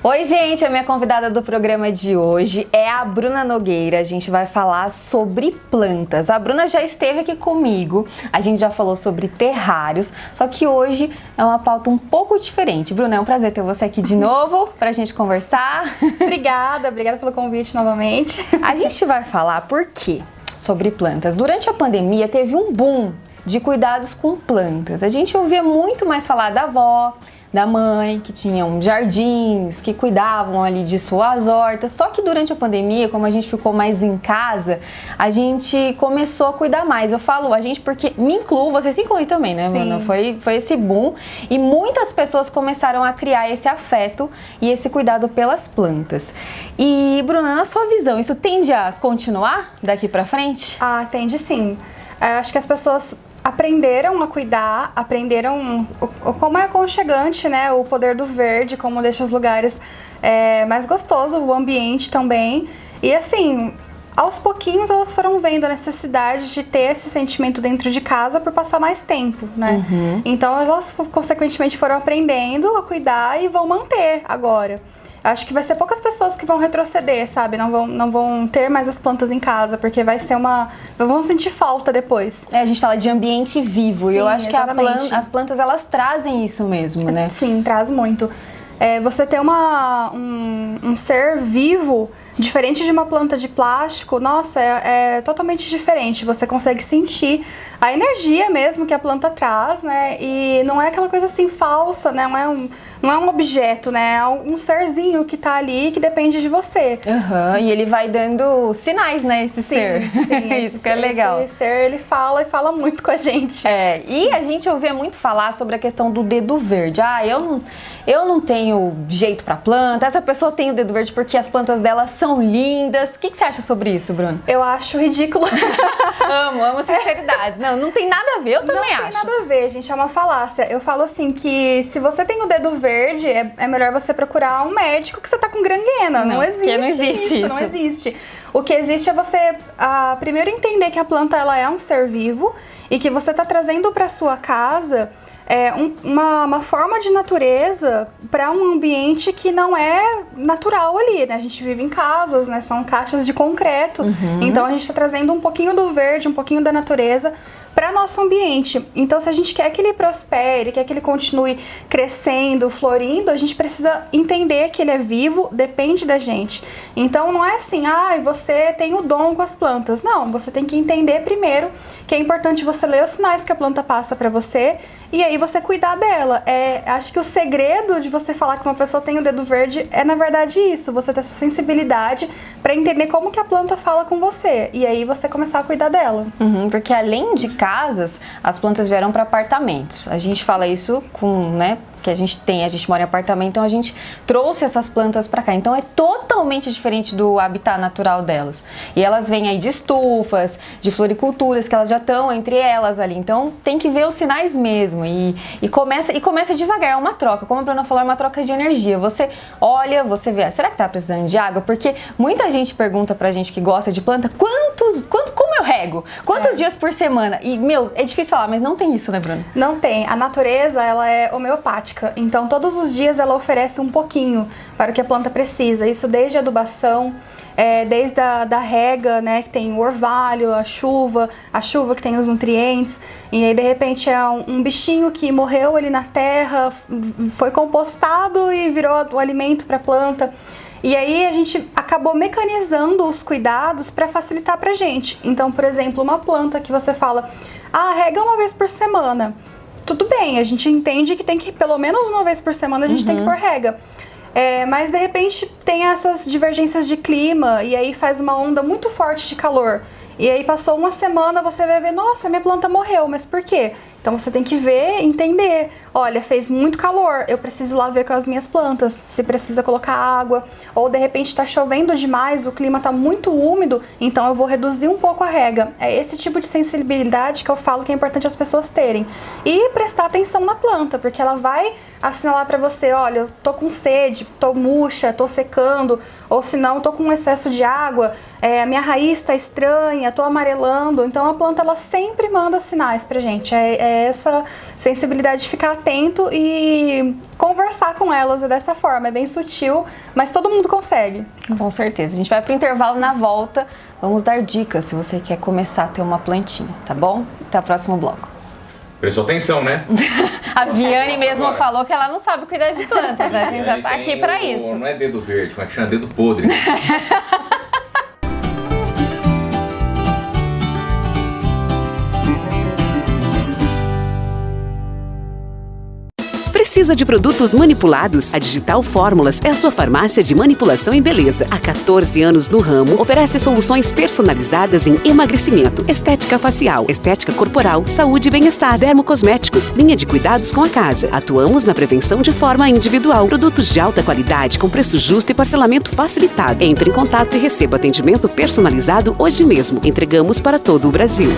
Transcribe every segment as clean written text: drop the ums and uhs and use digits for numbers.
Oi, gente, a minha convidada do programa de hoje é a Bruna Nogueira. A gente vai falar sobre plantas. A Bruna já esteve aqui comigo, a gente já falou sobre terrários, só que hoje é uma pauta um pouco diferente. Bruna, é um prazer ter você aqui de novo pra gente conversar. Obrigada pelo convite novamente. A gente vai falar por quê sobre plantas. Durante a pandemia teve um boom de cuidados com plantas. A gente ouvia muito mais falar da avó, da mãe, que tinham jardins, que cuidavam ali de suas hortas. Só que durante a pandemia, como a gente ficou mais em casa, a gente começou a cuidar mais. Eu falo a gente porque me incluo, você se inclui também, né, Bruna? Foi esse boom e muitas pessoas começaram a criar esse afeto e esse cuidado pelas plantas. E, Bruna, na sua visão, isso tende a continuar daqui pra frente? Ah, tende sim. Eu acho que as pessoas aprenderam a cuidar, aprenderam como é aconchegante, né? O poder do verde, como deixa os lugares mais gostoso, o ambiente também. E assim, aos pouquinhos elas foram vendo a necessidade de ter esse sentimento dentro de casa por passar mais tempo, né? Uhum. Então elas consequentemente foram aprendendo a cuidar e vão manter agora. Acho que vai ser poucas pessoas que vão retroceder, sabe? Não vão ter mais as plantas em casa, porque vai ser vão sentir falta depois. A gente fala de ambiente vivo. Sim, e eu acho que exatamente. as plantas, elas trazem isso mesmo, né? Sim, traz muito. Você ter um ser vivo, diferente de uma planta de plástico, nossa, é totalmente diferente. Você consegue sentir a energia mesmo que a planta traz, né? E não é aquela coisa assim falsa, né? Não é um objeto, né? É um serzinho que tá ali que depende de você. Uhum, e ele vai dando sinais, né? Esse ser. Sim, isso que é legal. Esse ser, ele fala e fala muito com a gente. E a gente ouvia muito falar sobre a questão do dedo verde. Eu não tenho jeito pra planta, essa pessoa tem o dedo verde porque as plantas dela são lindas. O que você acha sobre isso, Bruno? Eu acho ridículo. Amo sinceridade. Não tem nada a ver, eu também acho. Não tem nada a ver, gente, é uma falácia. Eu falo assim que se você tem o dedo verde, é melhor você procurar um médico que você tá com gangrena. Não existe isso. Não existe. O que existe é você primeiro entender que a planta ela é um ser vivo e que você tá trazendo para sua casa uma forma de natureza para um ambiente que não é natural ali, né? A gente vive em casas, né? São caixas de concreto. Uhum. Então a gente está trazendo um pouquinho do verde, um pouquinho da natureza para nosso ambiente. Então, se a gente quer que ele prospere, quer que ele continue crescendo, florindo, a gente precisa entender que ele é vivo, depende da gente. Então, não é assim, você tem o dom com as plantas. Não, você tem que entender primeiro que é importante você ler os sinais que a planta passa para você e aí você cuidar dela. Acho que o segredo de você falar que uma pessoa tem o dedo verde é, na verdade, isso. Você ter essa sensibilidade para entender como que a planta fala com você. E aí você começar a cuidar dela. Uhum, porque além de casas, as plantas vieram para apartamentos. A gente fala isso que a gente mora em apartamento, então a gente trouxe essas plantas para cá. Então é totalmente diferente do habitat natural delas. E elas vêm aí de estufas, de floriculturas, que elas já estão entre elas ali. Então tem que ver os sinais mesmo. E começa devagar, é uma troca. Como a Bruna falou, é uma troca de energia. Você olha, você vê, será que tá precisando de água? Porque muita gente pergunta pra gente que gosta de planta, como eu rego? Quantos dias por semana? E, é difícil falar, mas não tem isso, né, Bruna? Não tem. A natureza, ela é homeopática. Então, todos os dias ela oferece um pouquinho para o que a planta precisa. Isso desde a adubação, desde a rega, né, que tem o orvalho, a chuva que tem os nutrientes. E aí, de repente, é um bichinho que morreu ali na terra, foi compostado e virou o alimento para a planta. E aí a gente acabou mecanizando os cuidados para facilitar pra gente. Então, por exemplo, uma planta que você fala, rega uma vez por semana. Tudo bem, a gente entende que tem que, pelo menos uma vez por semana, a gente tem que pôr rega. Mas de repente tem essas divergências de clima e aí faz uma onda muito forte de calor. E aí passou uma semana, você vai ver, nossa, minha planta morreu, mas por quê? Então você tem que ver, entender, olha, fez muito calor, eu preciso lá ver com as minhas plantas, se precisa colocar água, ou de repente está chovendo demais, o clima está muito úmido, então eu vou reduzir um pouco a rega. É esse tipo de sensibilidade que eu falo que é importante as pessoas terem. E prestar atenção na planta, porque ela vai assinalar para você, olha, eu tô com sede, tô murcha, tô secando, ou se não, tô com excesso de água, a minha raiz tá estranha, tô amarelando. Então a planta, ela sempre manda sinais pra gente, é é essa sensibilidade de ficar atento e conversar com elas dessa forma. É bem sutil, mas todo mundo consegue. Com certeza. A gente vai pro intervalo, na volta vamos dar dicas se você quer começar a ter uma plantinha, tá bom? Até o próximo bloco. Prestou atenção, né? A Viane mesmo falou que ela não sabe cuidar de plantas, né? A gente já tá aqui pra isso. Não é dedo verde, como é que chama? Dedo podre. Precisa de produtos manipulados? A Digital Fórmulas é a sua farmácia de manipulação em beleza. Há 14 anos no ramo, oferece soluções personalizadas em emagrecimento, estética facial, estética corporal, saúde e bem-estar, dermocosméticos, linha de cuidados com a casa. Atuamos na prevenção de forma individual. Produtos de alta qualidade com preço justo e parcelamento facilitado. Entre em contato e receba atendimento personalizado hoje mesmo. Entregamos para todo o Brasil.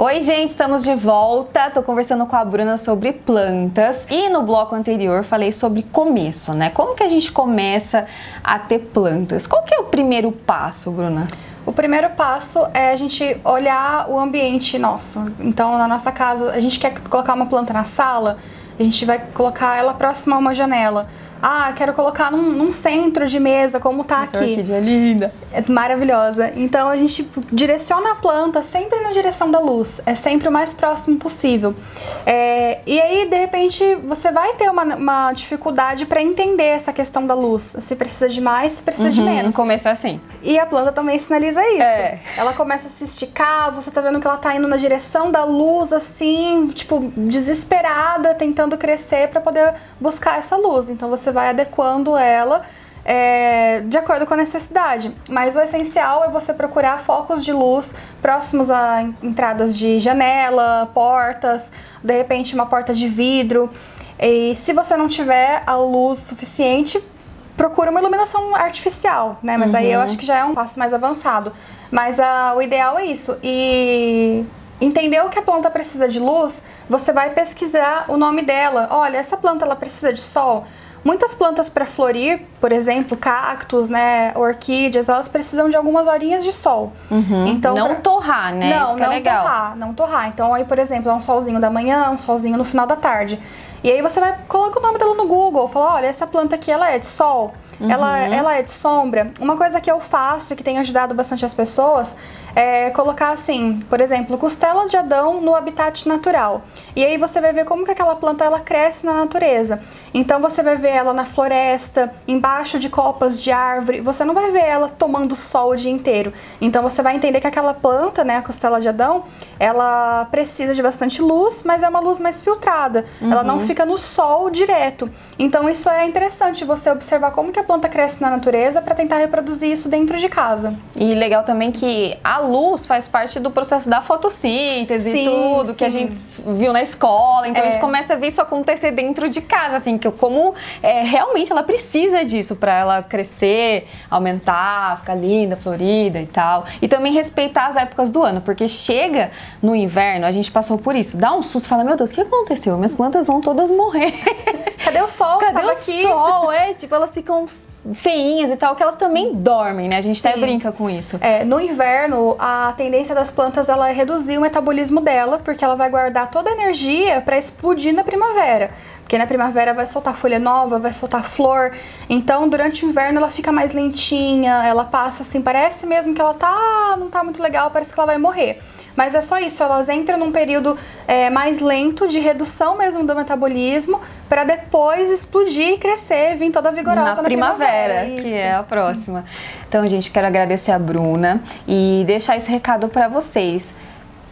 Oi, gente, estamos de volta. Tô conversando com a Bruna sobre plantas e no bloco anterior falei sobre começo, né? Como que a gente começa a ter plantas? Qual que é o primeiro passo, Bruna? O primeiro passo é a gente olhar o ambiente nosso. Então, na nossa casa, a gente quer colocar uma planta na sala, a gente vai colocar ela próxima a uma janela. Ah, quero colocar num centro de mesa, como tá Essa aqui. orquídea linda. É maravilhosa. Então a gente direciona a planta sempre na direção da luz. É sempre o mais próximo possível. E aí, de repente, você vai ter uma dificuldade para entender essa questão da luz. Se precisa de mais, se precisa de menos. Começa assim. E a planta também sinaliza isso. É. Ela começa a se esticar, você tá vendo que ela tá indo na direção da luz, assim, tipo, desesperada, tentando crescer para poder buscar essa luz. Então você vai adequando ela de acordo com a necessidade. Mas o essencial é você procurar focos de luz próximos a entradas de janela, portas, de repente uma porta de vidro. E se você não tiver a luz suficiente, procura uma iluminação artificial, né? Mas aí eu acho que já é um passo mais avançado. Mas o ideal é isso. E entender o que a planta precisa de luz, você vai pesquisar o nome dela. Olha, essa planta ela precisa de sol. Muitas plantas para florir, por exemplo, cactos, né, orquídeas, elas precisam de algumas horinhas de sol. Então, não torrar, né? Não, isso que é não legal. torrar, não torrar. Então aí, por exemplo, é um solzinho da manhã, um solzinho no final da tarde. E aí você vai coloca o nome dela no Google, fala, olha, essa planta aqui ela é de sol, ela é de sombra. Uma coisa que eu faço e que tem ajudado bastante as pessoas é colocar assim, por exemplo, costela de Adão no habitat natural. E aí você vai ver como que aquela planta ela cresce na natureza. Então você vai ver ela na floresta, embaixo de copas de árvore. Você não vai ver ela tomando sol o dia inteiro. Então você vai entender que aquela planta, né, a costela de Adão, ela precisa de bastante luz, mas é uma luz mais filtrada. Ela não fica no sol direto. Então isso é interessante, você observar como que a planta cresce na natureza para tentar reproduzir isso dentro de casa. E legal também que a luz faz parte do processo da fotossíntese e tudo que a gente viu na escola. Então a gente começa a ver isso acontecer dentro de casa, assim, que como realmente ela precisa disso para ela crescer, aumentar, ficar linda, florida e tal. E também respeitar as épocas do ano, porque chega no inverno, a gente passou por isso, dá um susto, fala, meu Deus, o que aconteceu? Minhas plantas vão todas morrer. Cadê o sol? Cadê o aqui? sol? Tipo, elas ficam feinhas e tal, que elas também dormem, né? A gente até brinca com isso. No inverno, a tendência das plantas ela é reduzir o metabolismo dela, porque ela vai guardar toda a energia para explodir na primavera. Porque na primavera vai soltar folha nova, vai soltar flor. Então, durante o inverno, ela fica mais lentinha, ela passa assim, parece mesmo que ela não tá muito legal, parece que ela vai morrer. mas é só isso, elas entram num período mais lento de redução mesmo do metabolismo, para depois explodir e crescer, vir toda vigorosa na primavera. Que é a próxima. Então, gente, quero agradecer a Bruna e deixar esse recado para vocês.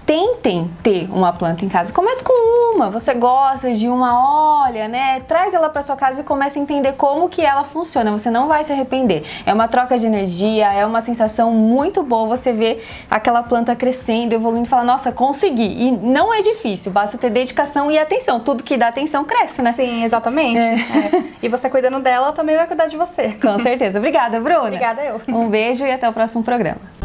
Tentem ter uma planta em casa. Comece com uma. Você gosta de uma, olha, né? Traz ela para sua casa e comece a entender como que ela funciona. Você não vai se arrepender. É uma troca de energia, é uma sensação muito boa você ver aquela planta crescendo, evoluindo e falar, nossa, consegui. E não é difícil, basta ter dedicação e atenção. Tudo que dá atenção cresce, né? Sim, exatamente. E você cuidando dela, também vai cuidar de você. Com certeza. Obrigada, Bruna. Obrigada eu. Um beijo e até o próximo programa.